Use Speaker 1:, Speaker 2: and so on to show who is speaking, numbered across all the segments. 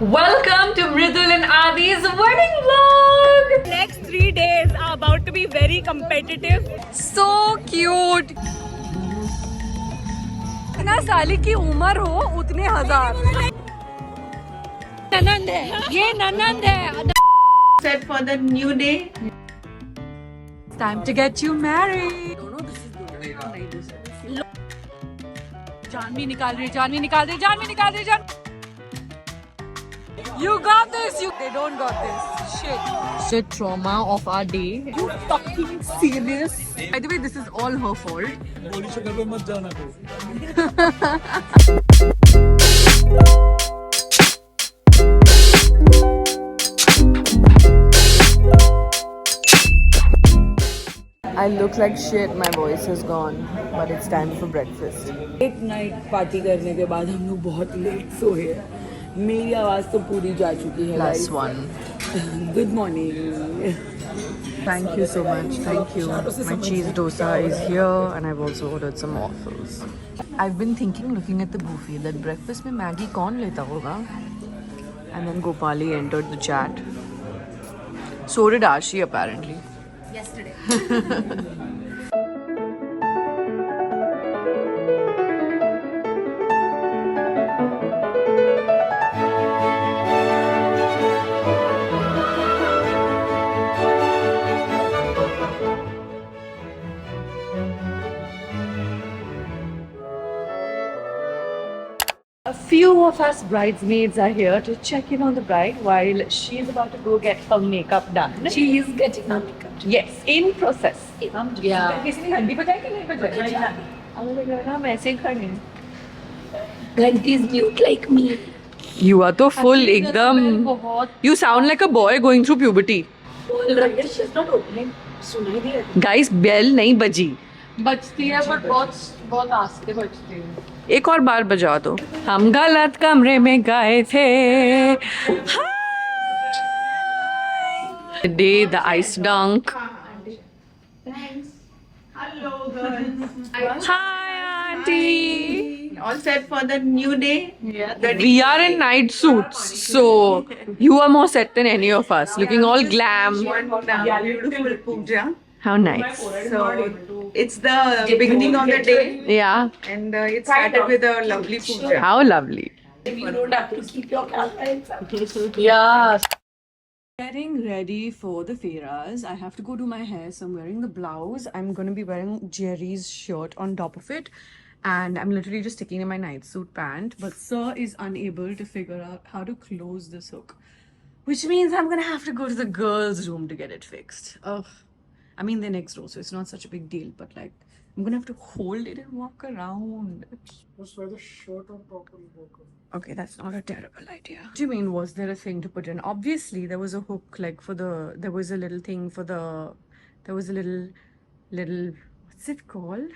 Speaker 1: Welcome to Mridul and Adi's wedding vlog.
Speaker 2: Next 3 days are about to be very competitive.
Speaker 1: So cute.
Speaker 2: जितना साल की उम्र हो उतने हजार. ननंद है, ये ननंद है.
Speaker 3: Set for the new day.
Speaker 1: It's time to get you married.
Speaker 2: Janvi निकाल रही, जानवी निकाल रही, जानवी निकाल रही, जान. You got this. They don't got this. Shit.
Speaker 1: The trauma of our day.
Speaker 2: You fucking serious?
Speaker 1: By the way, this is all her fault. I look like shit. My voice is gone, but it's time for breakfast.
Speaker 2: एक night party करने के बाद हम लोग बहुत late सोए. मेरी आवाज तो पूरी जा चुकी है.
Speaker 1: Plus one.
Speaker 2: Good morning.
Speaker 1: Thank you so much. Thank you. My cheese dosa is here, and I've also ordered some waffles. I've been thinking, looking at the buffet, that breakfast में Maggie कौन लेता होगा? And then Gopali entered the chat. So did Ashi apparently. Yesterday. A few of us bridesmaids are here to check in on the bride while she is about to go get her makeup done.
Speaker 2: She is getting her makeup.
Speaker 1: Yes, in process.
Speaker 2: Yeah.
Speaker 1: किसी ने हल्दी बजाई कि नहीं बजाई? हम ऐसे ही खड़े हैं.
Speaker 2: Glanty's mute like me.
Speaker 1: You are तो full एकदम.
Speaker 2: बहुत
Speaker 1: You sound like a boy going through puberty.
Speaker 2: बोल रही है. She's not opening. सुनाई दिया.
Speaker 1: Guys, bell नहीं बजी.
Speaker 2: बजती है but बहुत आस्ते बजती है.
Speaker 1: एक और बार बजा दो. हम गलत कमरे में गए थे. The day the ice dunk.
Speaker 3: Hello, girls.
Speaker 1: Hi, auntie.
Speaker 3: All set for the new day. Yeah.
Speaker 1: We are in night suits, so you are more set than any of us. Looking all glam.
Speaker 3: Beautiful puja.
Speaker 1: How nice.
Speaker 3: So it's the beginning of the day,
Speaker 1: Yeah.
Speaker 3: and it started with a lovely puja.
Speaker 1: How lovely.
Speaker 2: You don't have to keep your camera inside.
Speaker 1: Yeah.
Speaker 4: Getting ready for the fairas. I have to go do my hair, so I'm wearing the blouse. I'm going to be wearing Jerry's shirt on top of it, and I'm literally just sticking in my night suit pant. But Sir is unable to figure out how to close this hook, which means I'm going to have to go to the girls' room to get it fixed. Ugh. I mean, they're next door, so it's not such a big deal. But like, I'm going to have to hold it and walk around.
Speaker 5: Just wear the shirt on top and walk on.
Speaker 4: Okay, that's not a terrible idea. What do you mean, was there a thing to put in? Obviously, there was a hook, like for the, there was a little thing for the, there was a little, what's it called?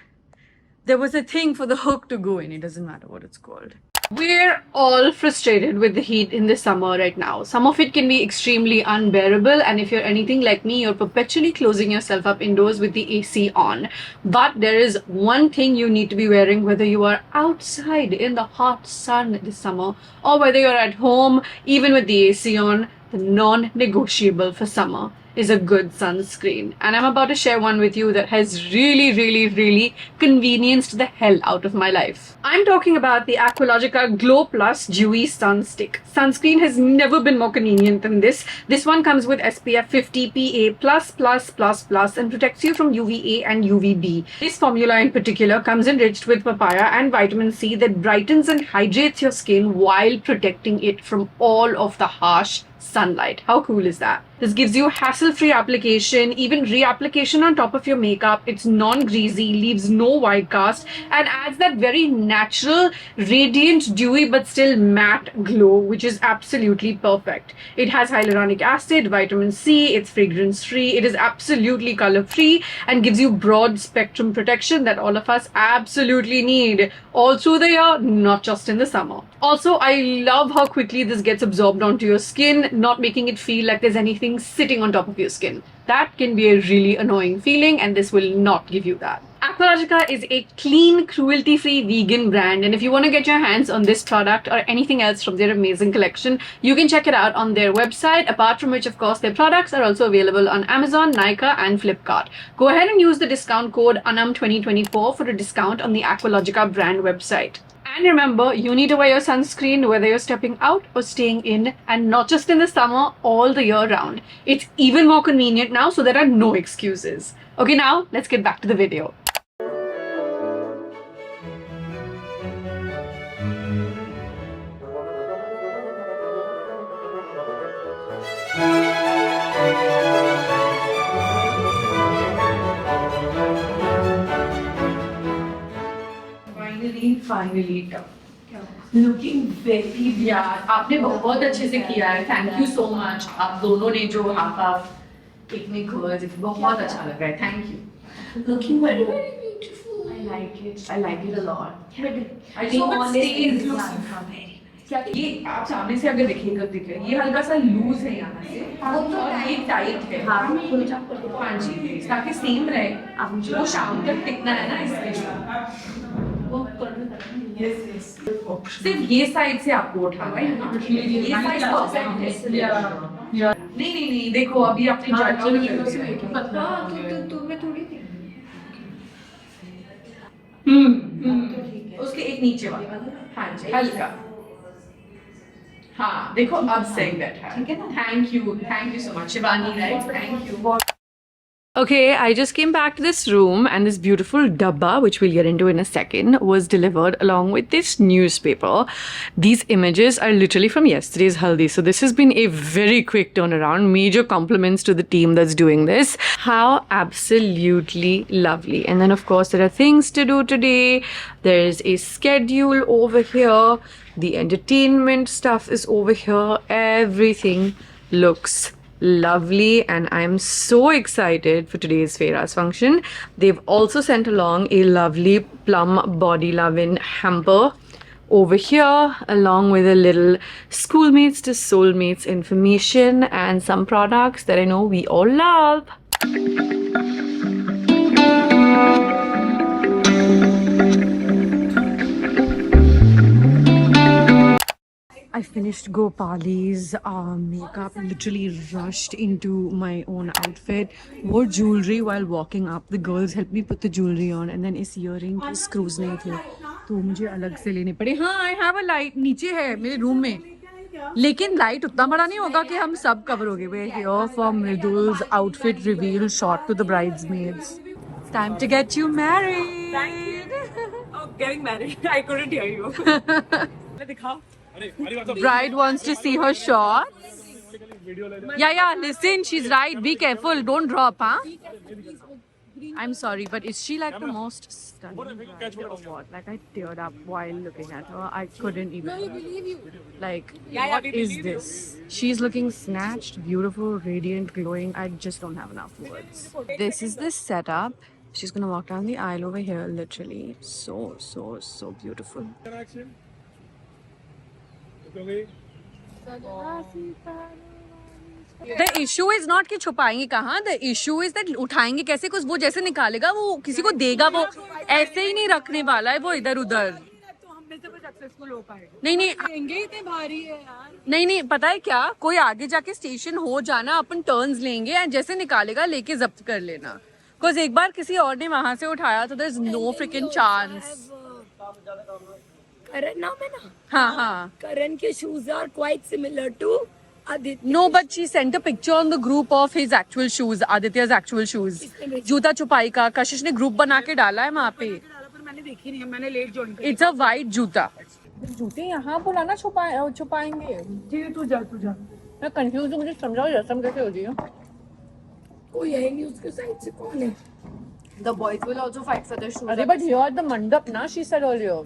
Speaker 4: There was a thing for the hook to go in. It doesn't matter what it's called.
Speaker 1: We're all frustrated with the heat in the summer right now. Some of it can be extremely unbearable, and if you're anything like me, you're perpetually closing yourself up indoors with the AC on. But there is one thing you need to be wearing whether you are outside in the hot sun this summer or whether you're at home, even with the AC on. The non-negotiable for summer is a good sunscreen, and I'm about to share one with you that has really convenienced the hell out of my life. I'm talking about the Aqualogica Glow Plus Dewy Sun Stick. Sunscreen has never been more convenient than this. This one comes with SPF 50 PA++++ and protects you from UVA and UVB. This formula in particular comes enriched with papaya and vitamin C that brightens and hydrates your skin while protecting it from all of the harsh sunlight. How cool is that? This gives you hassle-free application, even reapplication on top of your makeup. It's non-greasy, leaves no white cast, and adds that very natural, radiant, dewy but still matte glow, which is absolutely perfect. It has hyaluronic acid, vitamin C, it's fragrance-free, it is absolutely color-free, and gives you broad spectrum protection that all of us absolutely need all through the year, not just in the summer. Also, I love how quickly this gets absorbed onto your skin, not making it feel like there's anything sitting on top of your skin. That can be a really annoying feeling, and this will not give you that. Aqualogica is a clean, cruelty-free vegan brand, and if you want to get your hands on this product or anything else from their amazing collection, you can check it out on their website, apart from which, of course, their products are also available on Amazon, Nykaa, and Flipkart. Go ahead and use the discount code ANAM2024 for a discount on the Aqualogica brand website. And remember, you need to wear your sunscreen whether you're stepping out or staying in, and not just in the summer, all the year round. It's even more convenient now, so there are no excuses. Okay, now let's get back to the video.
Speaker 4: Finally, looking very यार आपने बहुत अच्छे से किया है. Thank you so much. आप दोनों ने जो हाफ पिकनिक गर्ल्स बहुत अच्छा लग रहा है. Thank you. Looking very beautiful. I like it a lot. I think honestly it looks very क्या ये आप सामने से अगर देखिएगा ये हल्का सा लूज है यहाँ से और ये टाइट है. हाँ जी, ताकि सेम रहे. वो शाम तक टिकना है ना इसलिए. सिर्फ ये साइड से आपको उठाना है ना. ये साइड परफेक्ट है. नहीं देखो अभी आपने उसके एक नीचे वाला. हाँ जी, हल्का. हाँ देखो अब सही बैठा है. ठीक है ना. Thank you so much Shivani. Right, thank you.
Speaker 1: Okay, I just came back to this room, and this beautiful dabba, which we'll get into in a second, was delivered along with this newspaper. These images are literally from yesterday's haldi, so this has been a very quick turnaround. Major compliments to the team that's doing this. How absolutely lovely. And then of course there are things to do today. There's a schedule over here. The entertainment stuff is over here. Everything looks lovely, and I'm so excited for today's Fairas function. They've also sent along a lovely plum body lovin' hamper over here, along with a little schoolmates to soulmates information and some products that I know we all love. I finished Gopali's makeup, literally rushed into my own outfit, wore jewelry while walking up. The girls helped me put the jewelry on, and then इस earring के screws नहीं थे तो मुझे अलग से लेने पड़े. हाँ, I have a light नीचे है मेरे रूम में, लेकिन लाइट उतना बड़ा नहीं होगा कि हम सब कवर हो गए. We're here for Mridul's outfit reveal shot to the bridesmaids. It's time to get you married.
Speaker 2: Oh, getting married. I couldn't hear you. दिखाओ.
Speaker 1: Bride wants to see her shots. Yeah, listen, she's right. Be careful, don't drop, huh? I'm sorry, but is she like the most stunning bride or what? Like, I teared up while looking at her. I couldn't even. Like, what is this? She's looking snatched, beautiful, radiant, glowing. I just don't have enough words. This is the setup. She's gonna walk down the aisle over here, literally. So beautiful. The issue is not कि छुपाएंगे कहाँ. The issue is that उठाएंगे कैसे. कुछ वो जैसे निकालेगा वो किसी को देगा, वो ऐसे ही नहीं रखने वाला है वो इधर उधर. नहीं पता है क्या, कोई आगे जाके स्टेशन हो जाना, अपन टर्न्स लेंगे एंड जैसे निकालेगा लेके जब्त कर लेना. बिकॉज एक बार किसी और ने वहां से उठाया तो there is no fricking chance.
Speaker 6: Karan naam hai na?
Speaker 1: हाँ.
Speaker 6: Karan ke shoes are quite similar to Aditya.
Speaker 1: No, but she sent a picture on the group of his actual shoes, Aditya's actual shoes. जूता छुपाई का कशिश ने group बना के डाला है वहाँ पे.
Speaker 2: मैंने देखी नहीं है, मैंने late join
Speaker 1: It's a white जूता. जूते यहाँ बुलाना छुपाएंगे.
Speaker 2: ठीक है, तू जा.
Speaker 1: मैं कंफ्यूज हूँ, मुझे समझाओ रसम कैसे हो रही है.
Speaker 6: कोई है नहीं उसके साइड से. कौन है?
Speaker 4: The boys will also fight for the shoes.
Speaker 1: अरे but here the mandap ना, she said earlier.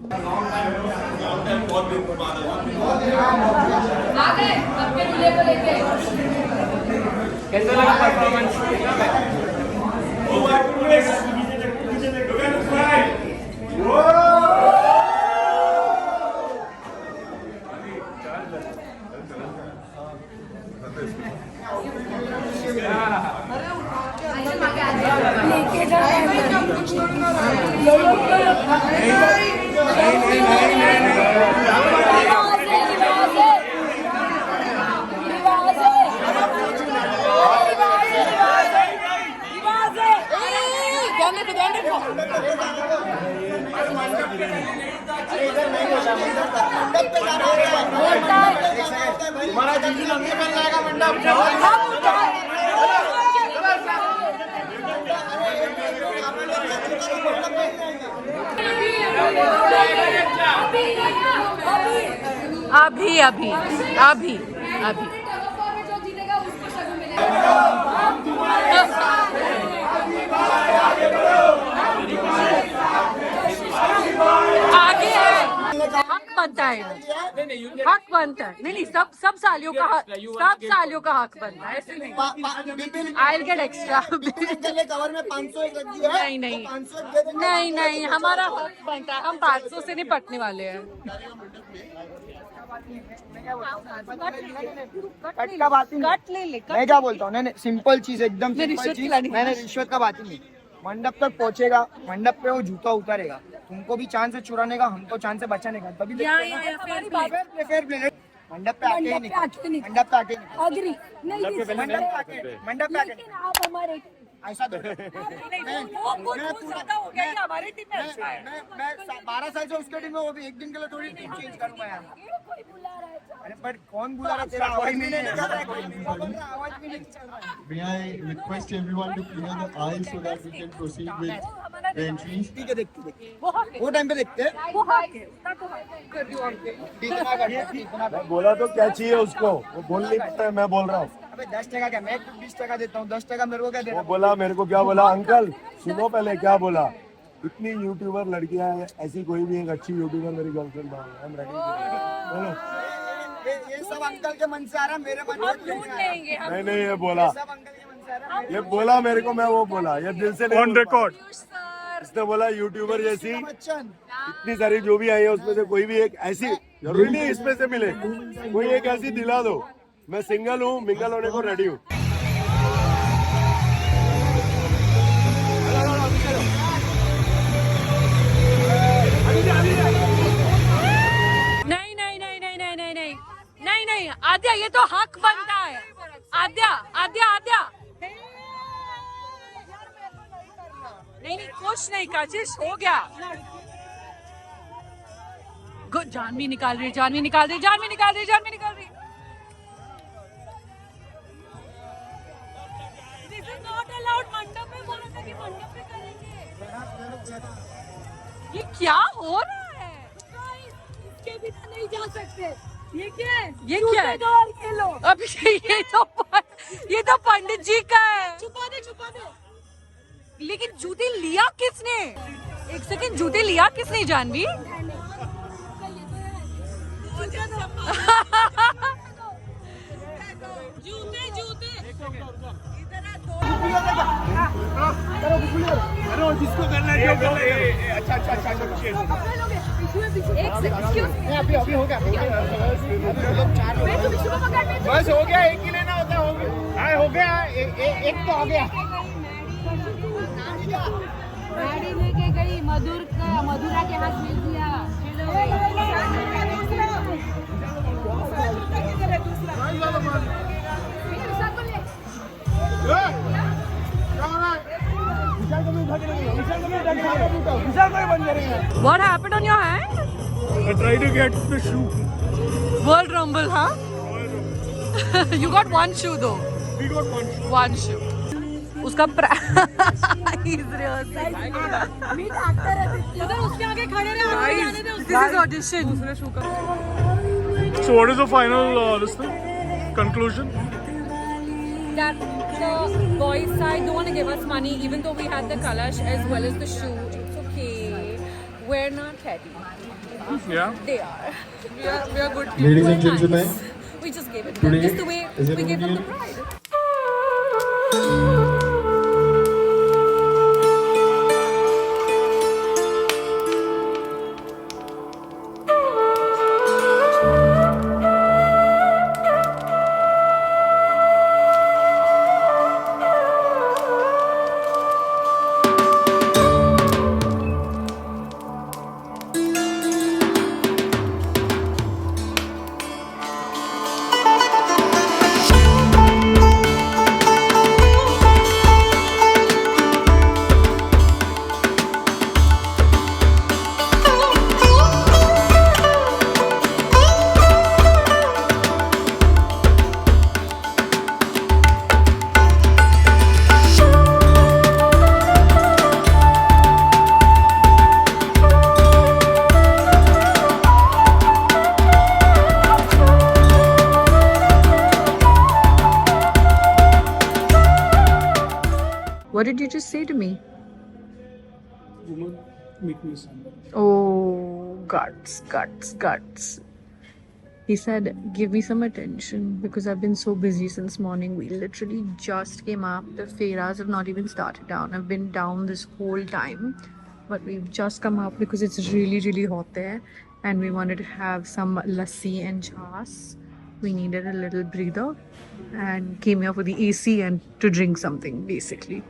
Speaker 7: कैसा लगा परफॉर्मेंस? तुम्हारा जीजू लंबे बन जाएगा मंडप।
Speaker 1: अभी अभी अभी अभी आगे है, हक बनता है, हक बनता है। नहीं नहीं, सब सालियों का हक बनता है, ऐसे नहीं। I'll get extra।
Speaker 7: कवर में 500 एक रख दिया है।
Speaker 1: नहीं नहीं
Speaker 7: 500 दे देंगे।
Speaker 1: नहीं नहीं, हमारा हक बनता है, हम 500 से नहीं पटने वाले हैं।
Speaker 7: कट का बात ही नहीं।
Speaker 1: कट ले ले,
Speaker 7: मैं क्या बोलता हूँ, नहीं सिंपल चीज, एकदम
Speaker 1: मैं
Speaker 7: सिंपल
Speaker 1: रिश्वत
Speaker 7: चीज।
Speaker 1: खिलानी।
Speaker 7: मैंने रिश्वत का बात ही नहीं। मंडप तक पहुंचेगा, मंडप पे वो जूता उतारेगा, तुमको भी चांस है चुराने का, हमको चांस है बचाने का, तभी फेयर प्ले। मंडप पे आके ही निकल, मंडप पे आके ही निकल।
Speaker 6: अग्री नहीं
Speaker 7: मंडप पे आके, मंडप पे आके
Speaker 6: लेकिन आप हमारे
Speaker 7: ऐसा दो। मैं 12 साल से उसके टीम में, वो भी एक दिन के लिए थोड़ी टीम चेंज करूंगा यार।
Speaker 6: कोई बुला रहा है।
Speaker 7: अरे पर कौन बुला रहा है, तेरा आवाज भी नहीं निकल रहा है, आवाज भी नहीं चल रहा है।
Speaker 8: May I request everyone to clear the aisle so that we can proceed with the entries?
Speaker 7: ठीक है, देखते वो टाइम पे देखते हैं। इतना कर।
Speaker 8: बोला तो क्या चाहिए उसको, वो बोल नहीं पाता है, मैं बोल रहा हूँ।
Speaker 7: अबे 10 टका क्या, मैं 20 टका देता हूँ, 10 टका मेरे को क्या देना।
Speaker 8: वो बोला मेरे को क्या बोला, अंकल सुनो पहले क्या बोला। इतनी यूट्यूबर लड़कियां हैं, ऐसी कोई भी एक अच्छी यूट्यूबर मेरी गर्लफ्रेंड बोलो।
Speaker 7: ये सब अंकल के मन से आ रहा, मेरे मन से
Speaker 8: नहीं ये बोला,
Speaker 7: सब अंकल के मन से आ रहा।
Speaker 8: ये बोला मेरे को, मैं वो बोला, ये दिल से ऑन रिकॉर्ड। इसने बोला यूट्यूबर जैसी
Speaker 7: बच्चन
Speaker 8: इतनी सारी जो भी आई है उसमें से कोई भी एक ऐसी, जरूरी नहीं इसमें से मिले, कोई एक ऐसी दिला दो। मैं सिंगल हूँ, मिंगल होने को रेडी हूँ।
Speaker 1: नहीं नहीं नहीं नहीं नहीं नहीं नहीं नहीं नहीं, आद्या ये तो हक बनता है। आद्या आद्या आद्या, नहीं नहीं कुछ नहीं, काशिश हो गया। गुड, जानवी निकाल रही, जानवी निकाल रही, जानवी निकाल रही, जानवी निकाल रही। दिस इज नॉट अलाउड, मंडप में बोला था कि मंडप में करेंगे। ये क्या हो रहा है?
Speaker 6: इसके बिना नहीं जा सकते। ये क्या है?
Speaker 1: ये क्या है?
Speaker 6: खेलो।
Speaker 1: अब ये तो पंडित जी का है।
Speaker 6: छुपा दे।
Speaker 1: लेकिन जूते लिया किसने? एक सेकंड, जूते लिया किसने जानवी? जूते
Speaker 8: जिसको करना है अच्छा
Speaker 7: अभी हो गया। बस हो गया, एक ही लेना होता है। हो गया, एक तो हो गया।
Speaker 6: गाड़ी लेके गई, मधुरा के हाथ मिल दिया।
Speaker 1: What happened on your hand?
Speaker 8: I try to get the shoe.
Speaker 1: World Rumble, huh? You got one shoe though.
Speaker 8: We got one shoe.
Speaker 1: One shoe. उसका He's rehearsing.
Speaker 6: उसके आगे खड़े रहे।
Speaker 1: This is audition.
Speaker 8: So what is the final this thing? Conclusion?
Speaker 1: That the boys' side don't want to give us money, even though we had the kalash as well as the shoe. It's okay. We're not heavy.
Speaker 8: Yeah.
Speaker 1: They are. We are good.
Speaker 8: Ladies and
Speaker 1: We're nice.
Speaker 8: gentlemen,
Speaker 1: We just gave it to them.
Speaker 8: today
Speaker 1: Just the way
Speaker 8: is
Speaker 1: we gave them the
Speaker 8: Indian-
Speaker 1: pride.
Speaker 4: What did you just say to me?
Speaker 5: Woman, make me some.
Speaker 4: Oh, guts. He said, give me some attention because I've been so busy since morning. We literally just came up. The fairas have not even started down. I've been down this whole time. But we've just come up because it's really, really hot there. And we wanted to have some lassi and chas. We needed a little breather. And came here for the AC and to drink something, basically.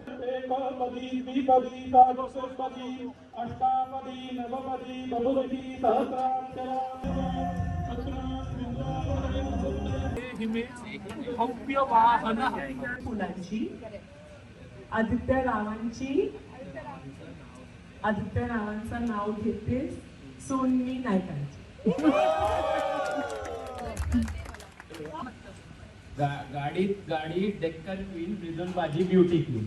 Speaker 2: फुलांची आदित्य रावांचं नाव घेते सोनमी नायकांची
Speaker 9: गाडी Deccan Queen मृदुलबाजी beauty queen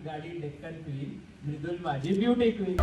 Speaker 9: गाडी Deccan Queen मृदुलबाजी beauty queen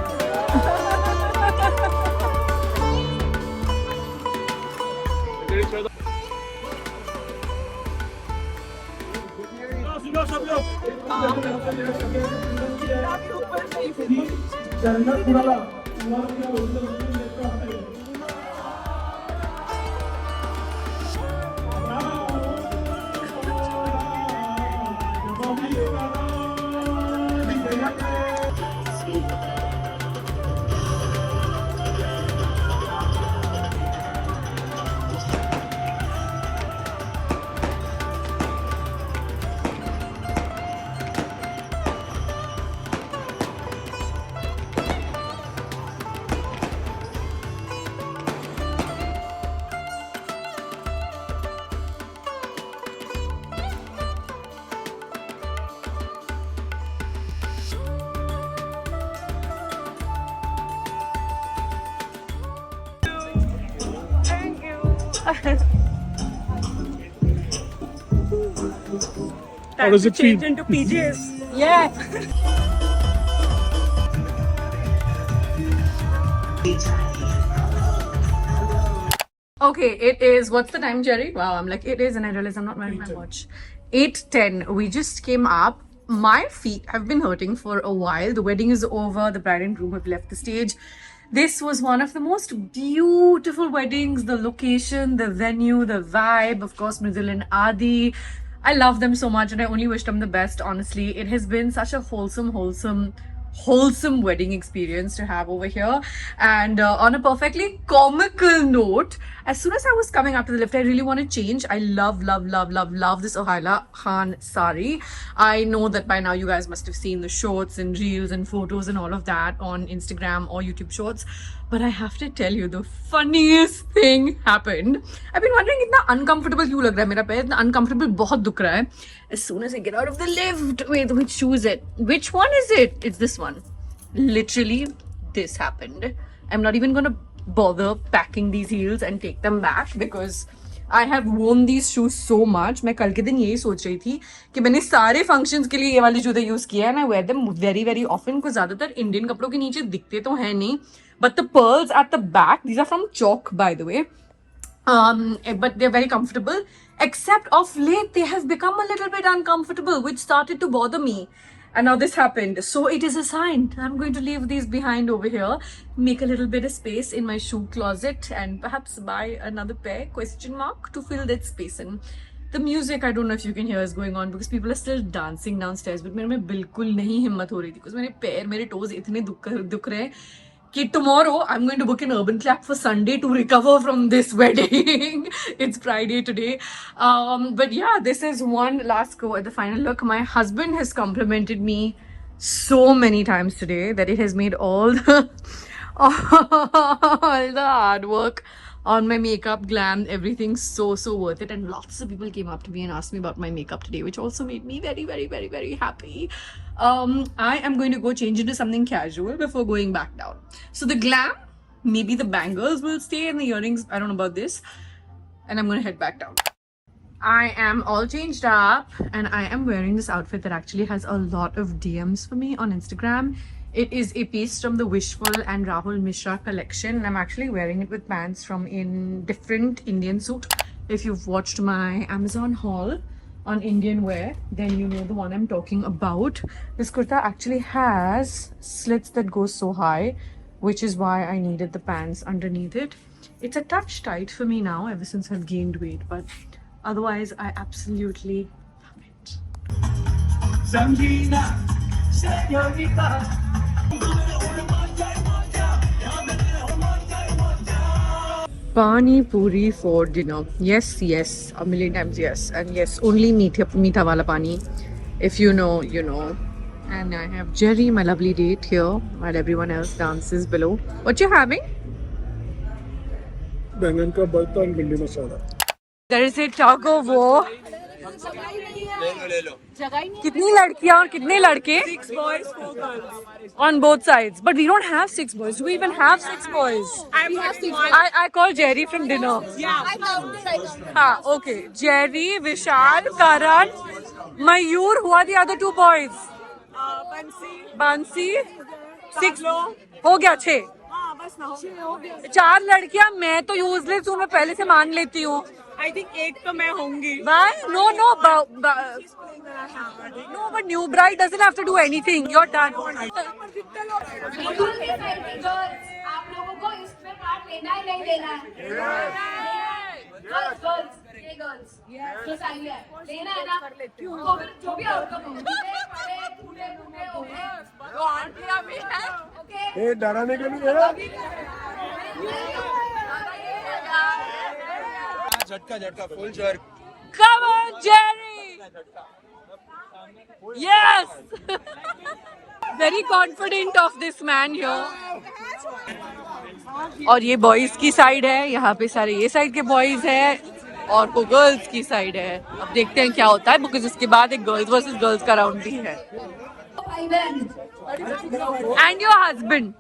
Speaker 5: How does it feel?
Speaker 2: into PJs.
Speaker 4: Yeah. Okay, it is. What's the time, Jerry? Wow, I'm like, it is, and I realize I'm not wearing my watch. 8:10. We just came up. My feet have been hurting for a while. The wedding is over. The bride and groom have left the stage. This was one of the most beautiful weddings. The location, the venue, the vibe. Of course, Mridul and Adi. I love them so much, and I only wish them the best. Honestly, it has been such a wholesome wedding experience to have over here. And on a perfectly comical note, as soon as I was coming up to the lift, I really want to change. I love this Ohaila Khan sari. I know that by now you guys must have seen the shorts and reels and photos and all of that on Instagram or YouTube shorts. But I have to tell you, the funniest thing happened. I've been wondering, itna uncomfortable क्यों लग रहा है मेरा पैर? इतना uncomfortable बहुत दुख रहा है. As soon as I get out of the lift, wait, which shoe is it? Which one is it? It's this one. Literally, this happened. I'm not even gonna bother packing these heels and take them back because I have worn these shoes so much. मैं कल के दिन यही सोच रही थी कि मैंने सारे functions के लिए ये वाले जूते use किए हैं and I wear them very often because ज़्यादातर Indian कपड़ों के नीचे दिखते तो हैं नहीं. But the pearls at the back, these are from Chalk, by the way. But they're very comfortable. Except of late, they have become a little bit uncomfortable, which started to bother me. And now this happened. So it is a sign. I'm going to leave these behind over here, make a little bit of space in my shoe closet, and perhaps buy another pair, ? To fill that space in. The music, I don't know if you can hear, is going on because people are still dancing downstairs. But मेरे में बिल्कुल नहीं हिम्मत हो रही थी because मेरे पैर, मेरे toes इतने दुख रहे हैं कि tomorrow I'm going to book an urban clap for Sunday to recover from this wedding. It's Friday today. But yeah, this is one last go at the final look. My husband has complimented me so many times today that it has made all the hard work on my makeup, glam, everything so worth it. And lots of people came up to me and asked me about my makeup today, which also made me very happy. I am going to go change into something casual before going back down. So the glam, maybe the bangles will stay and the earrings, I don't know about this. And I'm going to head back down. I am all changed up and I am wearing this outfit that actually has a lot of DMs for me on Instagram. It is a piece from the Wishful and Rahul Mishra collection, and I'm actually wearing it with pants from in different Indian suit. If you've watched my Amazon haul on Indian wear, then you know the one I'm talking about. This kurta actually has slits that go so high, which is why I needed the pants underneath it. It's a touch tight for me now ever since I've gained weight, but otherwise I absolutely love it. Pani puri for dinner. Yes, yes, a million times yes. And yes, only meetha wala pani. If you know, you know. And I have Jerry, my lovely date, here while everyone else dances below. What you having?
Speaker 5: बैंगन का भरता और भिंडी मसाला.
Speaker 4: There is a tug of war. कितनी लड़कियां और कितने लड़के?
Speaker 3: 6 boys, 4 girls.
Speaker 4: On both sides. But we don't have 6 boys. Do we even have 6 boys? I call Jerry from dinner. Ha, okay. Jerry, Vishal, Karan, Mayur. Who are the other 2 boys? Bansi. 6. हो गया 6. 4 लड़कियां. मैं तो useless हूँ, मैं पहले से मान लेती हूँ.
Speaker 3: I think 1 तो मैं होंगी.
Speaker 4: Why? No. No, but new bride doesn't have to do anything. You're done.
Speaker 6: आप लोगों को इसमें पार्ट लेना ही नहीं लेना है. गर्ल्स तो सही है, लेना है ना. तो फिर जो भी आउटकम हो, बड़े बूढ़े बूढ़े हो गए, वो आंटियां भी हैं. ओके,
Speaker 8: ये डराने के लिए है. झटका full jerk.
Speaker 4: Come on, Jerry! Yes! Very confident of this man here. और ये बॉयज की साइड है, यहाँ पे सारे ये साइड के बॉयज है और वो गर्ल्स की साइड है. अब देखते हैं क्या होता है, बिकॉज इसके बाद एक गर्ल्स वर्सेस गर्ल्स का राउंड भी है. And your husband,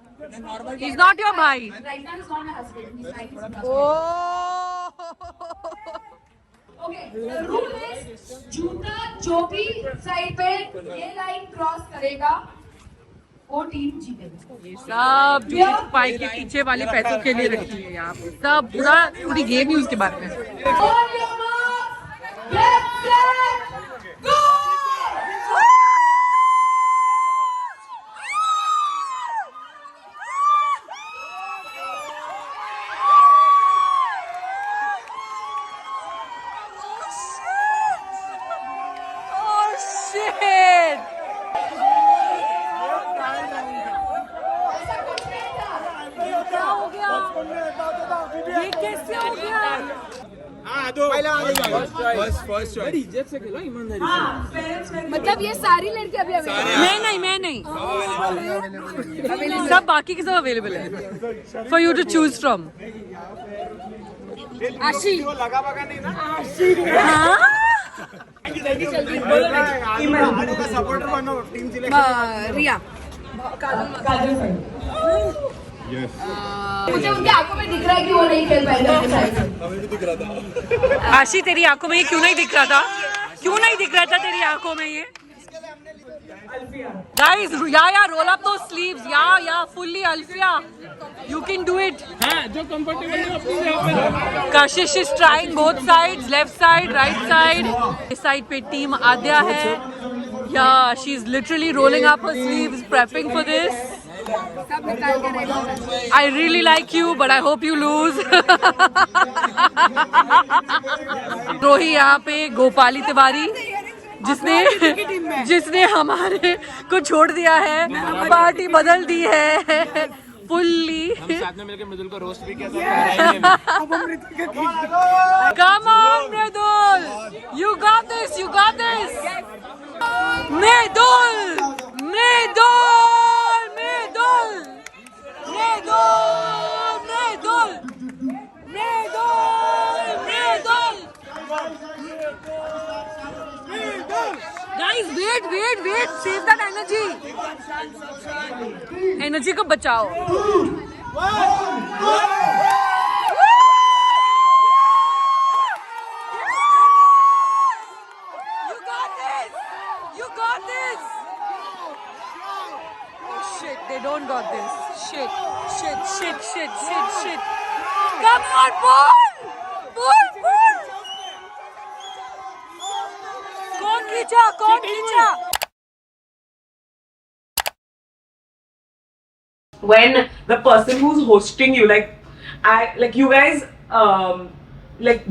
Speaker 4: he's not your भाई.
Speaker 6: right now he's not my husband, he's my husband. Okay, rule is जूता जो भी साइड पे ये लाइन क्रॉस करेगा वो टीम जीतेगी.
Speaker 4: सब जो पाई के पीछे वाले पैसों के लिए रखी है यहाँ पे. सब पूरी गेम ही उसके बारे में.
Speaker 6: On your mark, get set, go! मतलब ये सारी लड़कियां अभी अवेलेबल.
Speaker 4: मैं नहीं सब बाकी के सब अवेलेबल है for you to choose from.
Speaker 6: Ashi
Speaker 7: supporter बनो टीम
Speaker 6: रिया मुझे उनकी आंखों में दिख रहा है कि वो नहीं खेल पाएगा.
Speaker 4: आशी तेरी आंखों में ये क्यों नहीं दिख रहा था? क्यों नहीं दिख रहा था तेरी आंखों में ये? Guys, yeah, roll up those sleeves. Yeah, fully Alfia. You can do it.
Speaker 9: हाँ, जो कंफर्टेबल है अपनी जगह पे.
Speaker 4: Kashish is trying both sides, left side, right side. इस side पे team आद्या है. Yeah, she's literally rolling up her sleeves, prepping for this. I really like you, but I hope you lose. रोही यहाँ पे गोपाली तिवारी जिसने हमारे को छोड़ दिया है, पार्टी बदल दी है फुल्ली.
Speaker 9: हम साथ में मिलकर मृदुल को रोस्ट भी किया था.
Speaker 4: Come on, Mridul! You got this! You got this! Mridul! Mridul! Mridul! Mridul! Mridul! Mridul! Mridul! Guys, wait! Save that energy! Energy को बचाओ. You got this! Oh shit.
Speaker 3: shit. Come on, pull. कौन खींचा?
Speaker 10: When the person who's hosting you, you guys,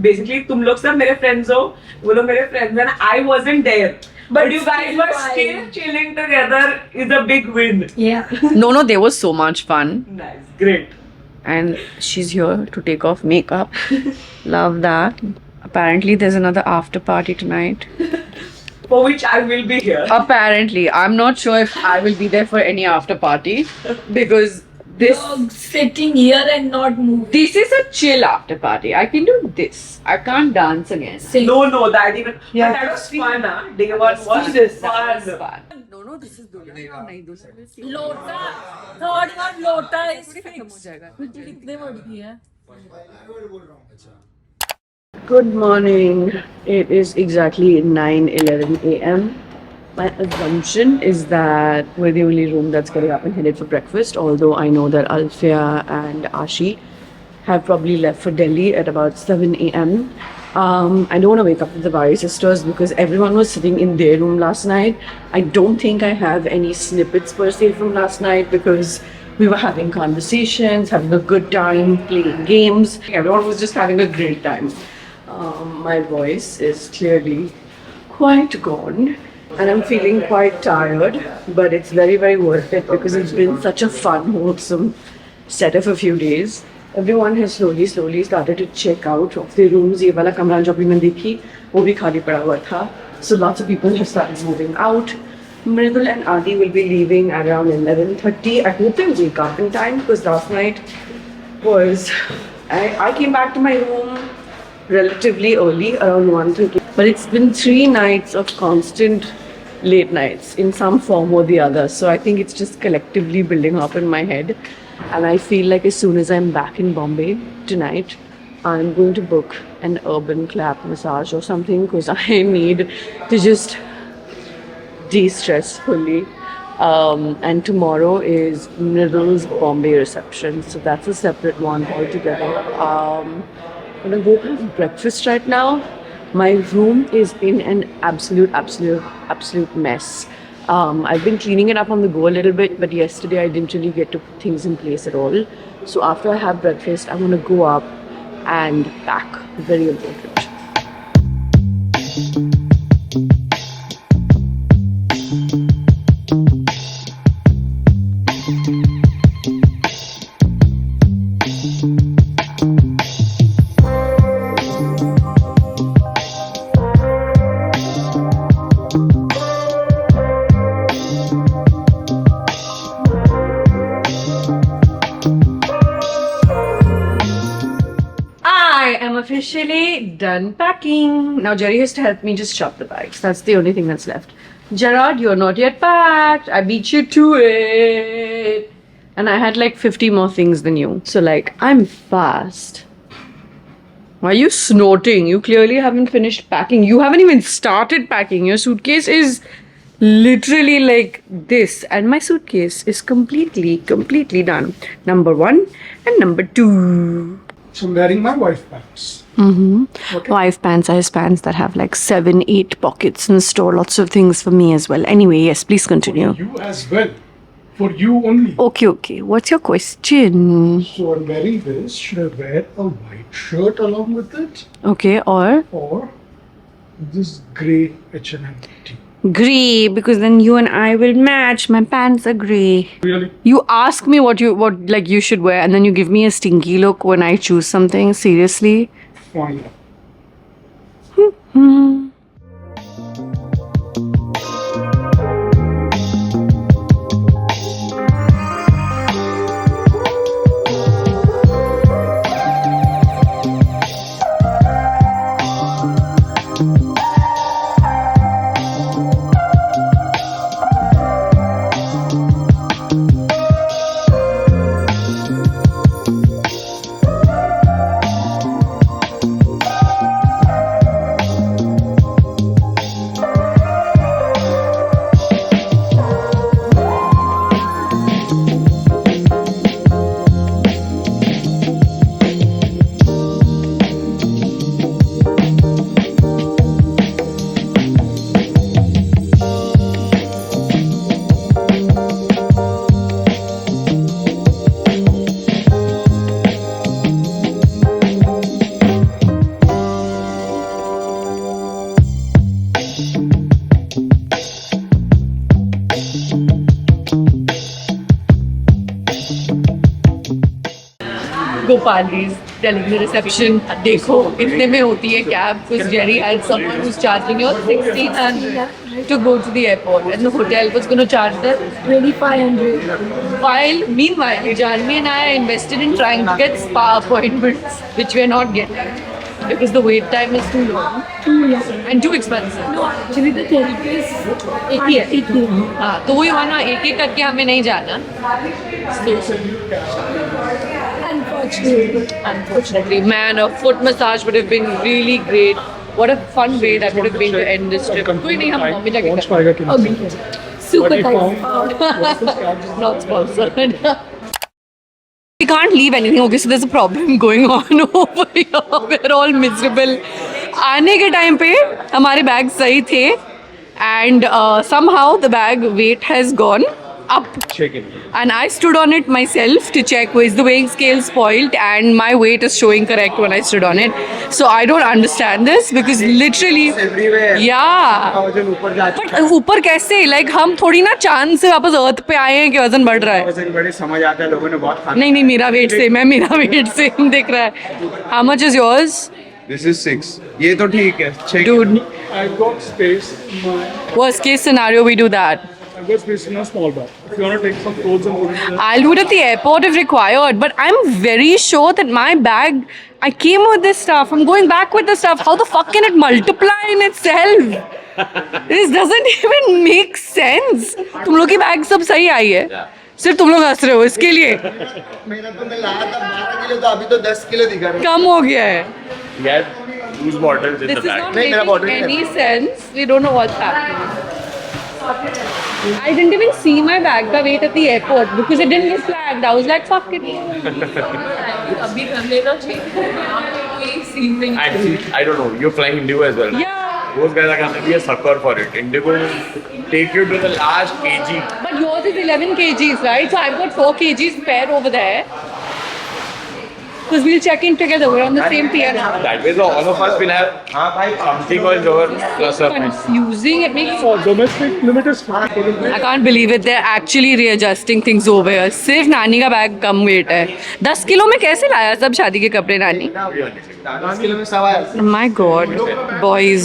Speaker 10: basically तुम लोग सब मेरे friends हो, वो लोग मेरे friends and I wasn't there. But you guys were still chilling together is a big win.
Speaker 4: No, there was so much fun.
Speaker 10: Nice, great.
Speaker 4: And she's here to take off makeup. Love that. Apparently, there's another after party tonight.
Speaker 10: For which I will be here.
Speaker 4: Apparently, I'm not sure if I will be there for any after party because
Speaker 2: Sitting here and not moving.
Speaker 4: this is a chill after party. I can do this. I can't dance again.
Speaker 10: No, that even.
Speaker 4: Yeah.
Speaker 10: But that was fun, huh? Day one was fun.
Speaker 4: No, this is Dulhan.
Speaker 2: लोटा third one लोटा is fix कितने word की है
Speaker 4: Good morning. It is exactly 9:11 a.m. My assumption is that we're the only room that's getting up and headed for breakfast, although I know that Alfia and Ashi have probably left for Delhi at about 7 a.m. I don't want to wake up with the Bari sisters because everyone was sitting in their room last night. I don't think I have any snippets per se from last night because we were having conversations, having a good time, playing games. Everyone was just having a great time. My voice is clearly quite gone and I'm feeling quite tired, but it's very, very worth it because it's been such a fun, wholesome set of a few days. Everyone has slowly started to check out of their rooms. ये वाला कमरा जो अभी मैं देखी वो भी खाली पड़ा हुआ था. So lots of people have started moving out. Mridul and Adi will be leaving at around 11:30. I hope they wake up in time because last night was I came back to my room relatively early, around 1:30. But it's been 3 nights of constant late nights in some form or the other. So I think it's just collectively building up in my head. And I feel like as soon as I'm back in Bombay tonight, I'm going to book an urban clap massage or something because I need to just de-stress fully. And tomorrow is Mridul's Bombay reception. So that's a separate one altogether. I'm gonna go have breakfast right now. My room is in an absolute mess. I've been cleaning it up on the go a little bit, but yesterday I didn't really get to put things in place at all. So after I have breakfast, I'm gonna go up and pack. Very important. Officially done packing. Now Jerry has to help me just shop the bags. That's the only thing that's left. Gerard, you're not yet packed. I beat you to it. And I had like 50 more things than you. So like, I'm fast. Why are you snorting? You clearly haven't finished packing. You haven't even started packing. Your suitcase is literally like this. And my suitcase is completely done. Number 1 and number 2.
Speaker 5: So I'm wearing my wife pants.
Speaker 4: Okay. Wife pants, size pants that have like 7-8 pockets and store lots of things for me as well. Anyway, yes, please continue.
Speaker 5: For you as well. For you only.
Speaker 4: Okay. What's your question?
Speaker 5: So I'm wearing this. Should I wear a white shirt along with it?
Speaker 4: Okay,
Speaker 5: Or this grey H&M tee?
Speaker 4: Grey, because then you and I will match. My pants are grey.
Speaker 5: Really?
Speaker 4: You ask me what you should wear, and then you give me a stinky look when I choose something. Seriously?
Speaker 5: Fine.
Speaker 1: Gopali's telling the reception, देखो इतने में होती है cab, because Jerry had someone who's charging you 1,600 to go to the airport, and the hotel was going to charge them 2,500. Meanwhile, Janvi and I are invested in trying to get spa appointments, which we are not getting because the wait time is too long and too expensive.
Speaker 6: No, actually the therapist
Speaker 1: एक ही है.
Speaker 6: एक ही है.
Speaker 1: हाँ, तो वही हुआ ना, एक एक करके हमें नहीं जाना. Unfortunately, man, a foot massage would have been really great. What a fun way that would have been to end this trip. कोई नहीं, हम मम्मी जाके
Speaker 5: पहुंच पाएगा कि नहीं?
Speaker 6: Super
Speaker 5: But he
Speaker 6: tight.
Speaker 5: found
Speaker 1: not sponsored. We can't leave anything. Okay, so there's a problem going on over here. We're all miserable. आने के टाइम पे हमारे बैग सही थे, and somehow the bag weight has gone up. And I stood on it myself to check was the weighing scale spoiled, and my weight is showing correct when I stood on it. So I don't understand this because literally, yeah. But ऊपर कैसे? Like हम थोड़ी ना चांद से वापस अर्थ पे आए हैं कि वजन बढ़ रहा है.
Speaker 11: वजन बड़े समझ आता है, लोगों ने बहुत खाना.
Speaker 1: नहीं मेरा वेट सेम है, मेरा वेट सेम दिख रहा है. How much is yours?
Speaker 11: This is 6. ये तो ठीक है. 6.
Speaker 1: Dude,
Speaker 5: I got space in my
Speaker 1: worst case scenario we do that.
Speaker 5: I got space in a small bag. If you want to take some clothes and put it there.
Speaker 1: I'll do it at the airport if required, but I'm very sure that my bag, I came with this stuff, I'm going back with this stuff. How the fuck can it multiply in itself? This doesn't even make sense. तुम लोग की bag सब सही आई है, सिर्फ तुम लोग हंस रहे हो इसके लिए.
Speaker 7: मेरा तो मैं लाया था 12 किलो, तो अभी तो 10 किलो दिखा रहा है.
Speaker 1: कम हो गया है.
Speaker 9: Yeah, loose bottles in
Speaker 1: This
Speaker 9: the
Speaker 1: is
Speaker 9: bag.
Speaker 1: not
Speaker 7: नहीं, मेरा
Speaker 1: making
Speaker 7: bottle
Speaker 1: any sense. We don't know what's happening. I didn't even see my bag का weight at the airport because it didn't get flagged. I was like, fuck it. अभी कर लेना चाहिए.
Speaker 9: Actually, I don't know. You're flying Indigo as well.
Speaker 1: Yeah.
Speaker 9: Those guys are gonna be a sucker for it. Indigo will take you to the last kg.
Speaker 1: But yours is 11 kgs, right? So I've got 4 kgs spare over there. Because we'll check in together. We're on the same tier now.
Speaker 9: That way, so all of us will have something or lower plus or minus.
Speaker 1: Confusing. It makes.
Speaker 5: For domestic limit is 50.
Speaker 1: I can't believe it. They're actually readjusting things over here. सिर्फ नानी का bag कम wait है. 10 kilo में कैसे लाया सब शादी के कपड़े नानी?
Speaker 7: 10 किलो में सवा है.
Speaker 1: My God, boys.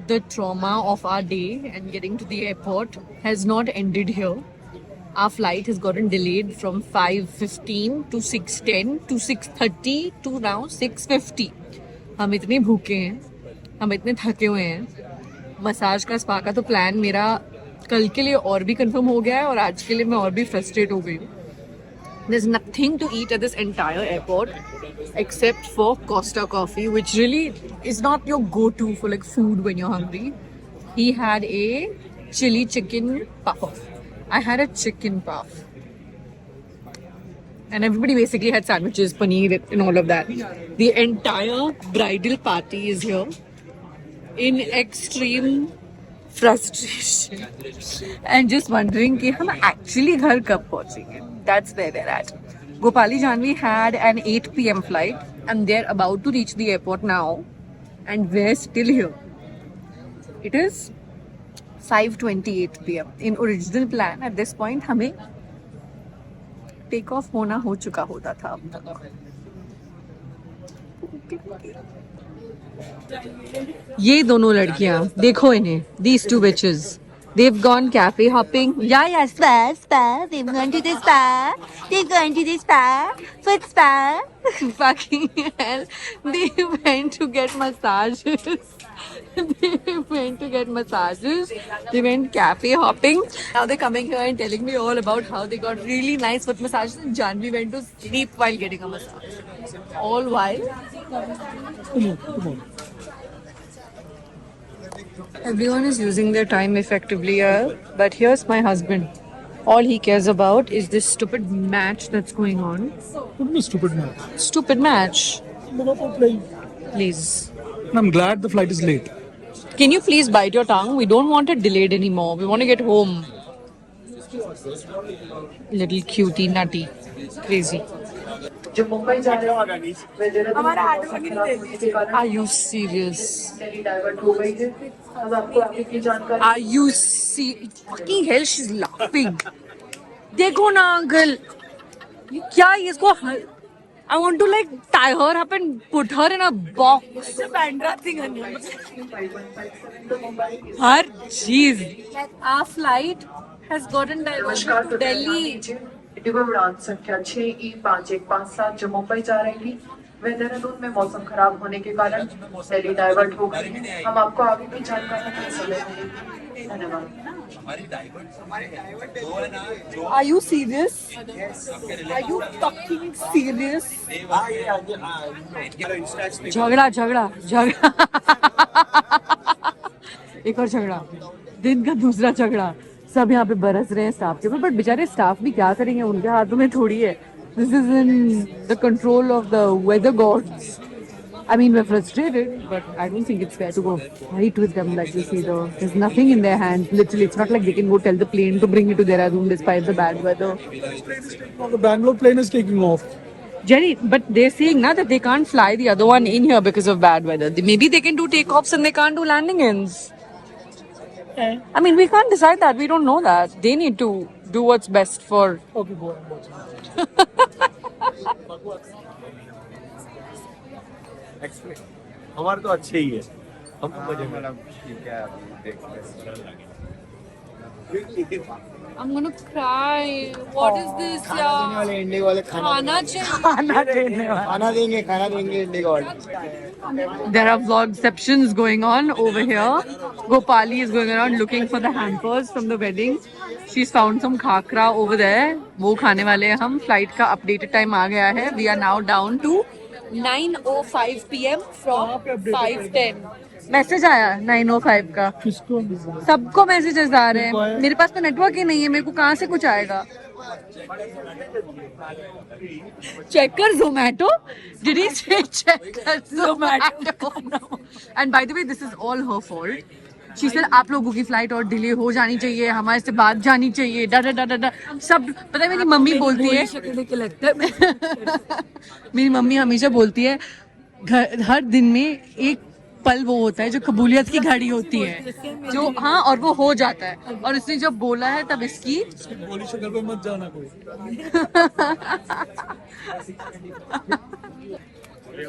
Speaker 1: The trauma of our day and getting to the airport has not ended here. Our flight has gotten delayed from 5:15 to 6:10 to 6:30 to now 6:50. हम इतने भूखे हैं, हम इतने थके हुए हैं. मसाज का स्पा का तो प्लान मेरा कल के लिए और भी कंफर्म हो गया है और आज के लिए मैं और भी फ्रस्ट्रेट हो गई हूँ.
Speaker 4: There's nothing to eat at this entire airport except for Costa Coffee, which really is not your go-to for like food when you're hungry. He had a chili chicken puff. I had a chicken puff. And everybody basically had sandwiches, paneer, and all of that. The entire bridal party is here in extreme frustration and just wondering कि हम actually घर कब पहुंचेंगे. That's where they're at. Gopali Janvi had an 8 p.m. flight and they're about to reach the airport now and we're still here. It is 5:28 p.m. In original plan at this point हमें take off होना हो चुका होता था अब तक. ये दोनों लड़कियां देखो इन्हें, these two bitches, they've gone cafe hopping. Yeah, spa. They've gone to the spa. Foot spa. Fucking hell. They went to get massages. They went cafe hopping. Now they're coming here and telling me all about how they got really nice foot massages and Janvi went to sleep while getting a massage. All while everyone is using their time effectively here. But here's my husband. All he cares about is this stupid match that's going on.
Speaker 5: What is stupid match?
Speaker 4: Stupid match. Please.
Speaker 5: I'm glad the flight is late.
Speaker 4: Can you please bite your tongue? We don't want it delayed anymore. We want to get home. Little cutie, nutty, crazy. Are you serious? Are you serious? Fucking hell, she's laughing. देखो ना uncle. क्या ये इसको I want to like tie her up and put her in a box. Her jeez. Our flight has gotten diverted to Delhi.
Speaker 10: Indigo उड़ान संख्या 6E5157 जो मुंबई जा रही थी वह देहरादून में मौसम खराब होने के कारण दिल्ली डाइवर्ट हो गई. हम आपको आगे भी जानकारी दे सकते. धन्यवाद.
Speaker 4: Are you serious? Are you fucking serious? झगड़ा एक और झगड़ा, दिन का दूसरा झगड़ा. सब यहाँ पे बरस रहे हैं स्टाफ के ऊपर, बट बेचारे स्टाफ भी क्या करेंगे, उनके हाथों में थोड़ी है. This is in the control of the weather gods. I mean, we're frustrated, but I don't think it's fair to go fight with them like this either. There's nothing in their hands. Literally, it's not like they can go tell the plane to bring it to Dehradun despite the bad weather.
Speaker 5: The Bangalore plane is taking off.
Speaker 4: Jerry, but they're saying now that they can't fly the other one in here because of bad weather. Maybe they can do takeoffs and they can't do landing-ins. I mean, we can't decide that. We don't know that. They need to do what's best for...
Speaker 5: Okay, go on.
Speaker 8: हमारे तो अच्छे ही है. हम तो मजे में.
Speaker 4: I'm gonna cry. What is this, yaar?
Speaker 7: Indigo वाले
Speaker 4: खाना चाहिए.
Speaker 7: खाना देंगे इंडिगो वाले.
Speaker 4: There are vlogceptions going on over here. Gopali is going around looking for the hampers from the wedding. She's found some khakra over there. वो खाने वाले हैं हम. Flight का updated time आ गया है. We are now down to 9:05 p.m. from 5:10. Message आया 9:05 का. सबको मैसेजेस आ रहे हैं. मेरे पास तो नेटवर्क ही नहीं है. मेरे को कहाँ से कुछ आएगा. Check कर Zomato. Did he say check कर Zomato? No. And by the way, this is all her fault. She said आप लोगों की फ्लाइट और डिले हो जानी चाहिए, हमारे से बात जानी चाहिए, डा सब. पता है मेरी मम्मी बोलती है, मेरी मम्मी हमेशा बोलती है हर दिन में एक पल वो होता है जो कबूलियत की घड़ी होती है, जो हाँ और वो हो जाता है. और इसने जब बोला है तब इसकी
Speaker 5: बोली शक्ल पे मत जाना कोई.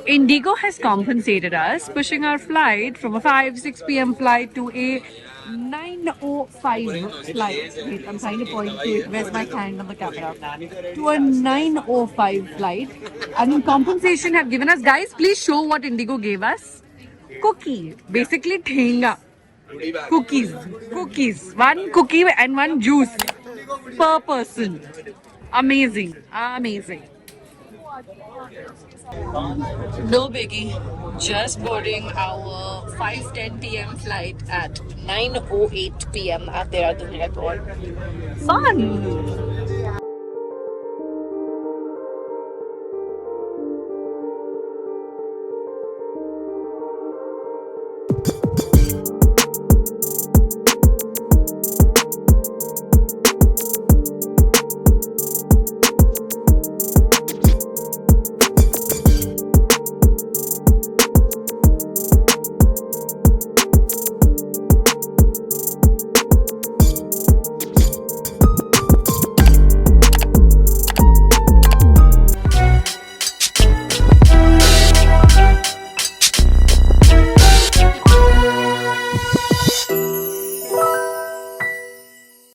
Speaker 4: Indigo has compensated us, pushing our flight from a 5-6 p.m. flight to a 9:05 flight. Wait, I'm trying to point to it. Where's my hand on the camera? To a 9:05 flight. And in compensation have given us, guys, please show what Indigo gave us. Cookie. Basically, thenga. Cookies. One cookie and one juice per person.
Speaker 1: Amazing. Amazing. No biggie. Just boarding our 5:10 p.m. flight at 9:08 p.m. at Dehradun Airport. Fun!